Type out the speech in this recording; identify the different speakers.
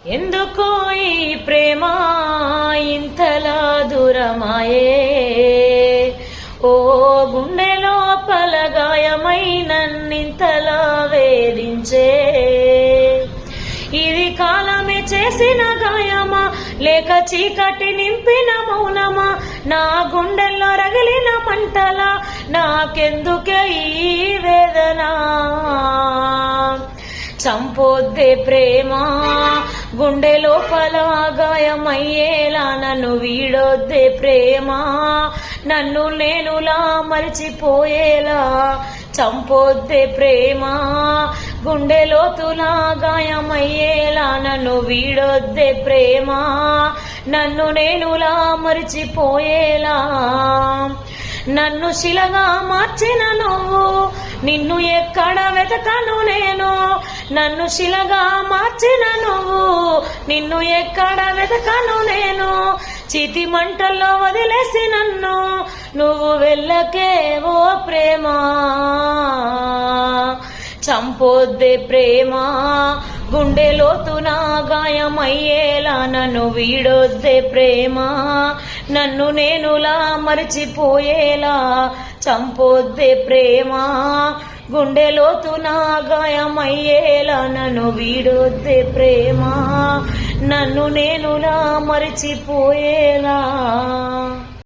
Speaker 1: ఎందుకో ఈ ప్రేమ ఇంతలా దూరమాయే, ఓ గుండె లోపల గాయమై నన్నింతలా వేధించే. ఇది కాలమే చేసిన గాయమా, లేక చీకటి నింపిన మౌనమా? నా గుండెల్లో రగిలిన మంటలా నాకెందుకే ఈ వేదన? చంపొద్దే ప్రేమ, గుండె లోపల గాయమయ్యేలా నన్ను వీడొద్దే ప్రేమ, నన్ను నేనులా మరిచిపోయేలా. చంపొద్దే ప్రేమ, గుండె లోతులా గాయమయ్యేలా నన్ను వీడొద్దే ప్రేమ, నన్ను నేనులా మరిచిపోయేలా. నన్ను శిలగా మార్చిన నువ్వు, నిన్ను ఎక్కడ వెతకను నేను? నన్ను శిలగా మార్చిన నువ్వు, నిన్ను ఎక్కడ వెతకను నేను? చితి మంటల్లో వదిలేసి నన్ను నువ్వు వెళ్ళకే ఓ ప్రేమ. చంపొద్దే ప్రేమ, గుండె లోతున గాయమయ్యేలా నన్ను వీడొద్దే ప్రేమ, నన్ను నేనులా మరిచిపోయేలా. చంపొద్దే ప్రేమ, గుండె లోతున గాయమయ్యేలా నన్ను వీడొద్దే ప్రేమ, నన్ను నేనులా మరిచిపోయేలా.